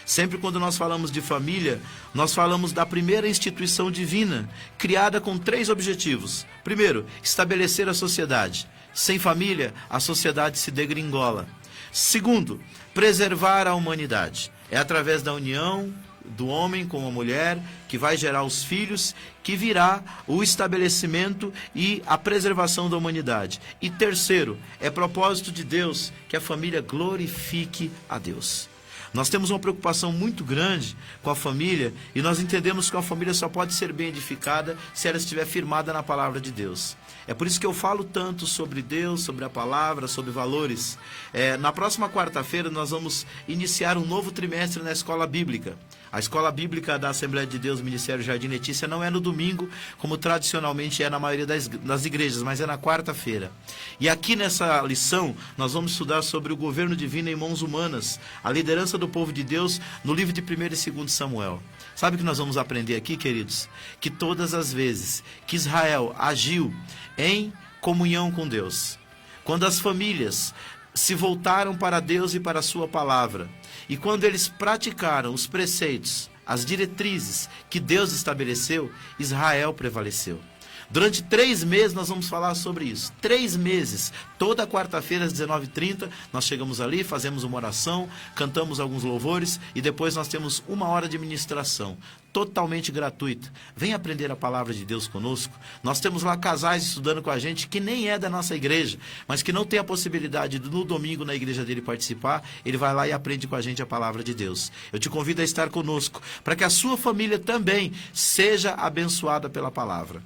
Sempre quando nós falamos de família, nós falamos da primeira instituição divina, criada com 3 objetivos. Primeiro, estabelecer a sociedade. Sem família, a sociedade se degringola. Segundo, preservar a humanidade. É através da união do homem com a mulher que vai gerar os filhos, que virá o estabelecimento e a preservação da humanidade. E terceiro, é propósito de Deus que a família glorifique a Deus. Nós temos uma preocupação muito grande com a família e nós entendemos que a família só pode ser bem edificada se ela estiver firmada na palavra de Deus. É por isso que eu falo tanto sobre Deus, sobre a palavra, sobre valores. Na próxima quarta-feira nós vamos iniciar um novo trimestre na escola bíblica. A escola bíblica da Assembleia de Deus, Ministério Jardim Letícia, não é no domingo, como tradicionalmente é na maioria das igrejas, mas é na quarta-feira. E aqui nessa lição, nós vamos estudar sobre o governo divino em mãos humanas, a liderança do povo de Deus no livro de 1 e 2 Samuel. Sabe o que nós vamos aprender aqui, queridos? Que todas as vezes que Israel agiu em comunhão com Deus, quando as famílias se voltaram para Deus e para a sua palavra, e quando eles praticaram os preceitos, as diretrizes que Deus estabeleceu, Israel prevaleceu. Durante 3 meses nós vamos falar sobre isso. 3 meses, toda quarta-feira às 19h30, nós chegamos ali, fazemos uma oração, cantamos alguns louvores e depois nós temos 1 hora de ministração, totalmente gratuita. Vem aprender a palavra de Deus conosco. Nós temos lá casais estudando com a gente que nem é da nossa igreja, mas que não tem a possibilidade de no domingo na igreja dele participar, ele vai lá e aprende com a gente a palavra de Deus. Eu te convido a estar conosco, para que a sua família também seja abençoada pela palavra.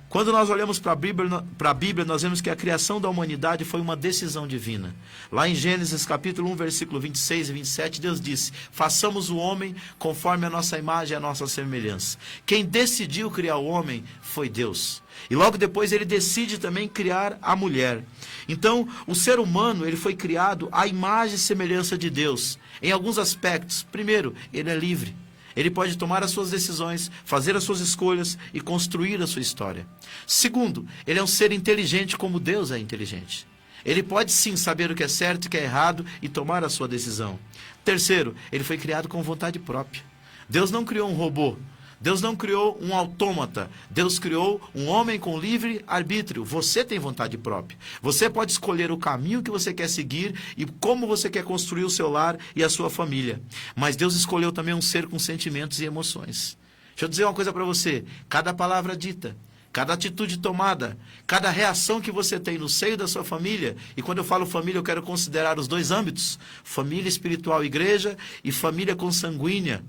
Quando nós olhamos para a Bíblia, nós vemos que a criação da humanidade foi uma decisão divina. Lá em Gênesis capítulo 1, versículo 26 e 27, Deus disse: façamos o homem conforme a nossa imagem e a nossa semelhança. Quem decidiu criar o homem foi Deus. E logo depois ele decide também criar a mulher. Então, o ser humano, ele foi criado à imagem e semelhança de Deus. Em alguns aspectos. Primeiro, ele é livre. Ele pode tomar as suas decisões, fazer as suas escolhas e construir a sua história. Segundo, ele é um ser inteligente como Deus é inteligente. Ele pode sim saber o que é certo e o que é errado e tomar a sua decisão. Terceiro, ele foi criado com vontade própria. Deus não criou um robô. Deus não criou um autômata. Deus criou um homem com livre arbítrio. Você tem vontade própria. Você pode escolher o caminho que você quer seguir e como você quer construir o seu lar e a sua família. Mas Deus escolheu também um ser com sentimentos e emoções. Deixa eu dizer uma coisa para você. Cada palavra dita, cada atitude tomada, cada reação que você tem no seio da sua família, e quando eu falo família eu quero considerar os 2 âmbitos, família espiritual, igreja, e família consanguínea.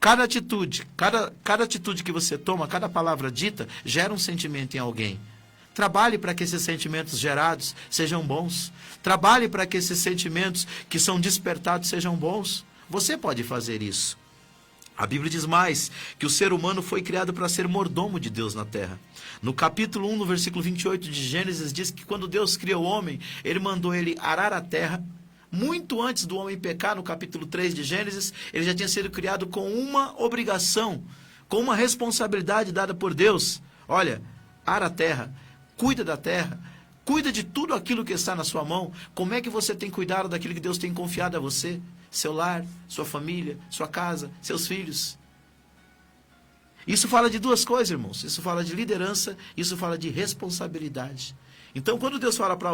Cada atitude que você toma, cada palavra dita, gera um sentimento em alguém. Trabalhe para que esses sentimentos gerados sejam bons. Trabalhe para que esses sentimentos que são despertados sejam bons. Você pode fazer isso. A Bíblia diz mais, que o ser humano foi criado para ser mordomo de Deus na terra. No capítulo 1, no versículo 28 de Gênesis, diz que quando Deus criou o homem, ele mandou ele arar a terra. Muito antes do homem pecar, no capítulo 3 de Gênesis, ele já tinha sido criado com uma obrigação, com uma responsabilidade dada por Deus. Olha, ara a terra, cuida da terra, cuida de tudo aquilo que está na sua mão. Como é que você tem cuidado daquilo que Deus tem confiado a você? Seu lar, sua família, sua casa, seus filhos. Isso fala de 2 coisas, irmãos. Isso fala de liderança, isso fala de responsabilidade. Então, quando Deus fala para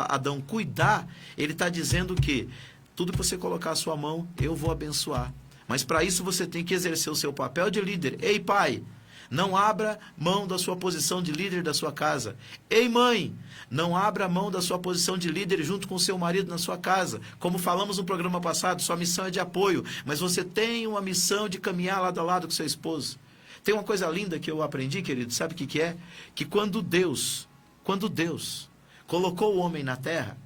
Adão cuidar, ele está dizendo que tudo que você colocar a sua mão, eu vou abençoar. Mas para isso você tem que exercer o seu papel de líder. Ei, pai, não abra mão da sua posição de líder da sua casa. Ei, mãe, não abra mão da sua posição de líder junto com o seu marido na sua casa. Como falamos no programa passado, sua missão é de apoio, mas você tem uma missão de caminhar lado a lado com seu esposo. Tem uma coisa linda que eu aprendi, querido, sabe o que é? Que quando Deus colocou o homem na terra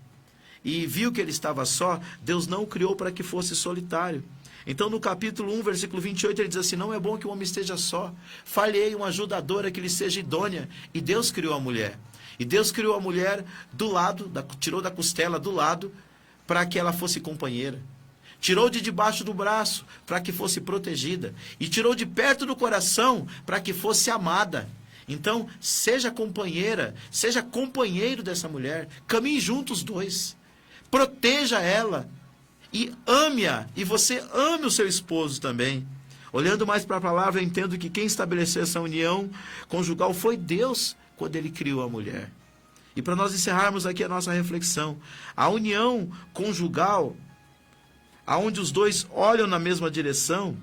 e viu que ele estava só, Deus não o criou para que fosse solitário. Então, no capítulo 1, versículo 28, ele diz assim: não é bom que o homem esteja só. Falhei uma ajudadora que lhe seja idônea. E Deus criou a mulher. E Deus criou a mulher do lado, tirou da costela do lado, para que ela fosse companheira. Tirou de debaixo do braço, para que fosse protegida. E tirou de perto do coração, para que fosse amada. Então, seja companheira, seja companheiro dessa mulher. Caminhe juntos os dois. Proteja ela. E ame-a, e você ame o seu esposo também. Olhando mais para a palavra, eu entendo que quem estabeleceu essa união conjugal foi Deus, quando ele criou a mulher. E para nós encerrarmos aqui a nossa reflexão, a união conjugal, aonde os dois olham na mesma direção,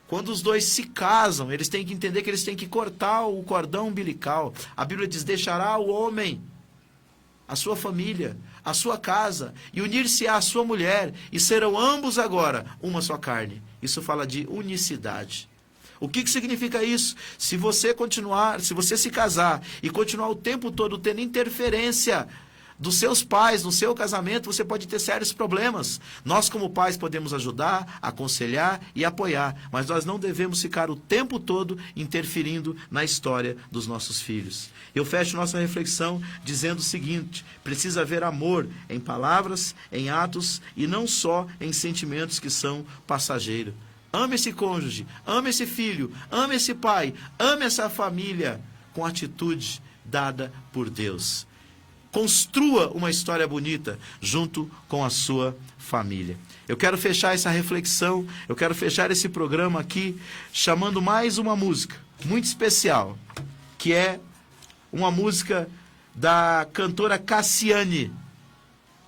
quando os dois se casam, eles têm que entender que eles têm que cortar o cordão umbilical. A Bíblia diz: deixará o homem a sua família, a sua casa, e unir-se à sua mulher, e serão ambos agora uma só carne. Isso fala de unicidade. O que significa isso? Se você se casar e continuar o tempo todo tendo interferência dos seus pais no seu casamento, você pode ter sérios problemas. Nós, como pais, podemos ajudar, aconselhar e apoiar, mas nós não devemos ficar o tempo todo interferindo na história dos nossos filhos. Eu fecho nossa reflexão dizendo o seguinte: precisa haver amor em palavras, em atos e não só em sentimentos que são passageiros. Ame esse cônjuge, ame esse filho, ame esse pai, ame essa família com atitude dada por Deus. Construa uma história bonita junto com a sua família. Eu quero fechar essa reflexão, eu quero fechar esse programa aqui chamando mais uma música muito especial, que é uma música da cantora Cassiane.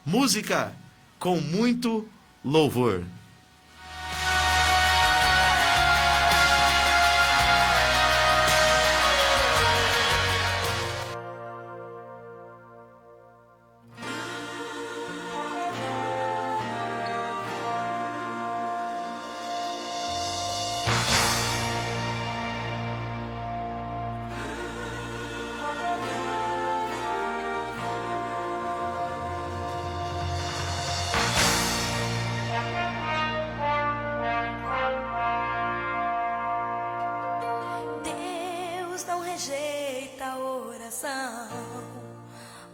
Música com muito louvor. Rejeita a oração.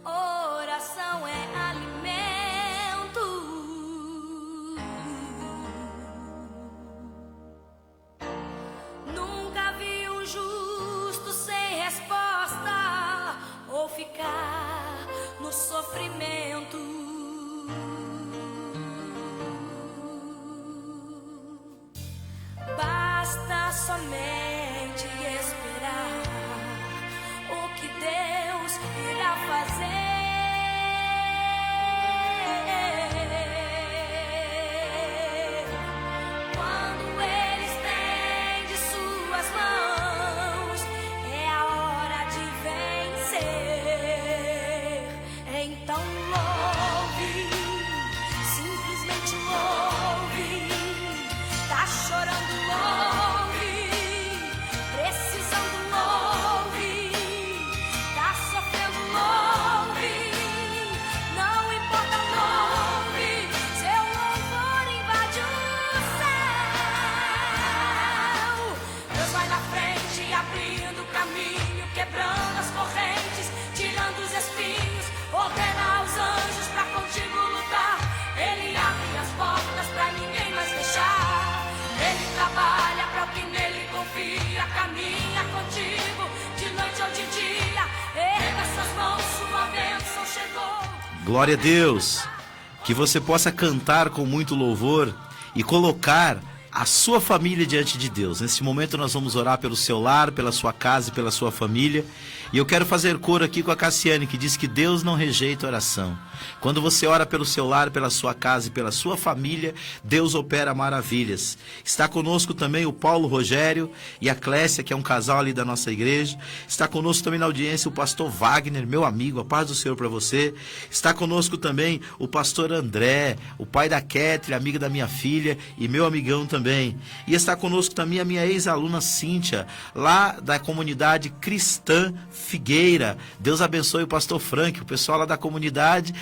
Oração é alimento. Nunca vi um justo sem resposta ou ficar no sofrimento. Basta somente esperar o que Deus irá fazer. Quando Ele estende suas mãos, é a hora de vencer. Então louve, simplesmente louve. Tá chorando, louve. Precisando, louve. Tá sofrendo, louve. Não importa, louve. Seu louvor invade o céu. Deus vai na frente, abrindo o caminho, quebrando as correntes, tirando os espinhos. Ordena aos anjos pra contigo lutar. Ele abre as portas pra ninguém mais fechar. Ele trabalha para o que nele confia. Caminha contigo de noite ou de dia. Erga suas mãos, sua bênção chegou. Glória a Deus! Que você possa cantar com muito louvor e colocar a sua família diante de Deus. Nesse momento nós vamos orar pelo seu lar, pela sua casa e pela sua família. E eu quero fazer coro aqui com a Cassiane, que diz que Deus não rejeita oração. Quando você ora pelo seu lar, pela sua casa e pela sua família, Deus opera maravilhas. Está conosco também o Paulo Rogério e a Clécia, que é um casal ali da nossa igreja. Está conosco também na audiência o pastor Wagner, meu amigo, a paz do Senhor para você. Está conosco também o pastor André, o pai da Ketri, amiga da minha filha e meu amigão também. E está conosco também a minha ex-aluna Cíntia, lá da comunidade cristã Figueira. Deus abençoe o pastor Frank, o pessoal lá da comunidade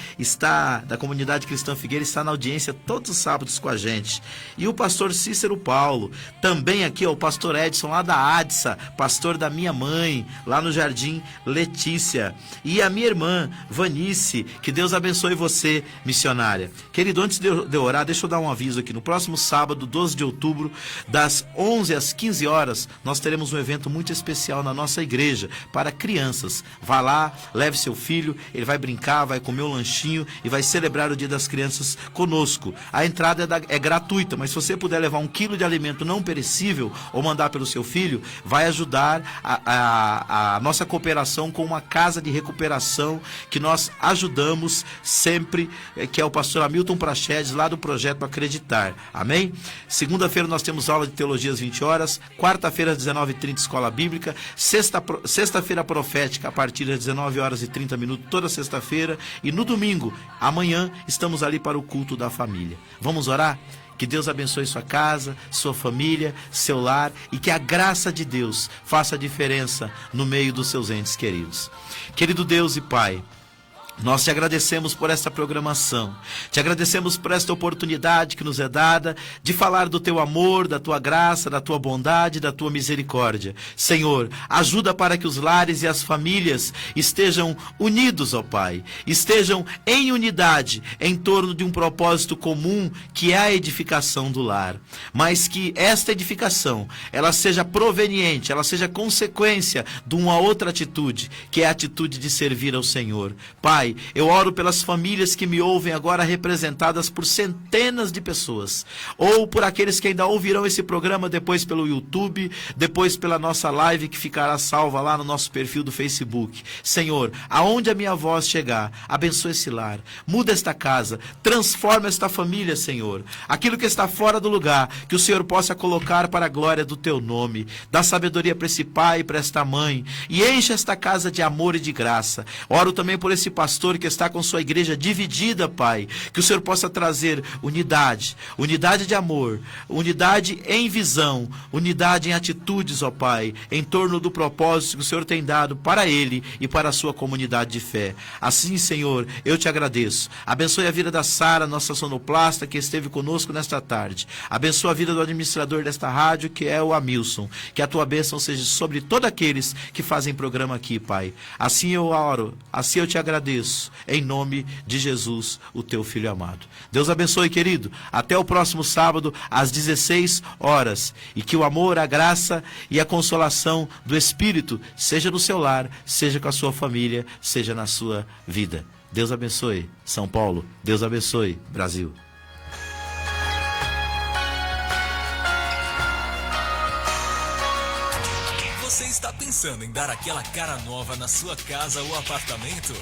cristã Figueira está na audiência todos os sábados com a gente. E o pastor Cícero Paulo, também aqui ó, o pastor Edson lá da ADSA, pastor da minha mãe, lá no Jardim Letícia. E a minha irmã Vanice, que Deus abençoe você, missionária. Querido, antes de eu orar, deixa eu dar um aviso aqui. No próximo sábado, 12 de outubro, das 11 às 15 horas, nós teremos um evento muito especial na nossa igreja para crianças. Vá lá, leve seu filho, ele vai brincar, vai comer um lanchinho e vai celebrar o Dia das Crianças conosco. A entrada é gratuita, mas se você puder levar 1 quilo de alimento não perecível ou mandar pelo seu filho, vai ajudar a nossa cooperação com uma casa de recuperação que nós ajudamos sempre, que é o pastor Hamilton Prachedes, lá do Projeto Acreditar. Amém? Segunda-feira nós temos aula de teologia às 20 horas, quarta-feira às 19h30 escola bíblica, sexta-feira profética a partir das 19h30, toda sexta-feira, e no domingo, amanhã, estamos ali para o culto da família. Vamos orar? Que Deus abençoe sua casa, sua família, seu lar e que a graça de Deus faça a diferença no meio dos seus entes queridos. Querido Deus e Pai, nós te agradecemos por esta programação, te agradecemos por esta oportunidade que nos é dada de falar do teu amor, da tua graça, da tua bondade, da tua misericórdia. Senhor, ajuda para que os lares e as famílias estejam unidos, ó Pai, estejam em unidade em torno de um propósito comum que é a edificação do lar, mas que esta edificação, ela seja proveniente, ela seja consequência de uma outra atitude, que é a atitude de servir ao Senhor. Pai, eu oro pelas famílias que me ouvem agora, representadas por centenas de pessoas, ou por aqueles que ainda ouvirão esse programa depois pelo YouTube, depois pela nossa live que ficará salva lá no nosso perfil do Facebook. Senhor, aonde a minha voz chegar, abençoe esse lar, muda esta casa, transforma esta família, Senhor. Aquilo que está fora do lugar, que o Senhor possa colocar para a glória do teu nome. Dá sabedoria para esse pai e para esta mãe, e enche esta casa de amor e de graça. Oro também por esse pastor que está com sua igreja dividida, Pai, que o Senhor possa trazer unidade de amor, unidade em visão, unidade em atitudes, ó Pai, em torno do propósito que o Senhor tem dado para ele e para a sua comunidade de fé. Assim, Senhor, eu te agradeço. Abençoe a vida da Sara, nossa sonoplasta, que esteve conosco nesta tarde. Abençoe a vida do administrador desta rádio, que é o Amilson. Que a tua bênção seja sobre todos aqueles que fazem programa aqui, Pai. Assim eu oro, assim eu te agradeço. Em nome de Jesus, o teu Filho amado. Deus abençoe, querido. Até o próximo sábado, às 16 horas. E que o amor, a graça e a consolação do Espírito seja no seu lar, seja com a sua família, seja na sua vida. Deus abençoe, São Paulo. Deus abençoe, Brasil. Você está pensando em dar aquela cara nova na sua casa ou apartamento?